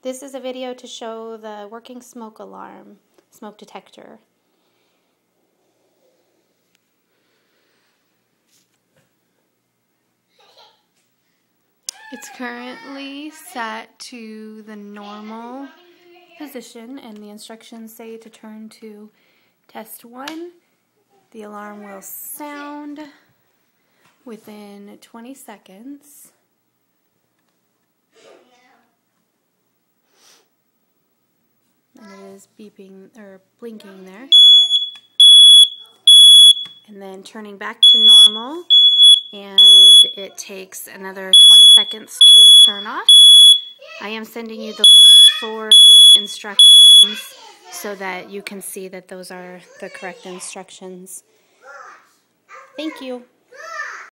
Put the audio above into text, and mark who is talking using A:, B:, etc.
A: This is a video to show the working smoke alarm, smoke detector. It's currently set to the normal position, and the instructions say to turn to test 1. The alarm will sound within 20 seconds. And it is beeping or blinking there. And then turning back to normal, and it takes another 20 seconds to turn off. I am sending you the link for the instructions so that you can see that those are the correct instructions. Thank you.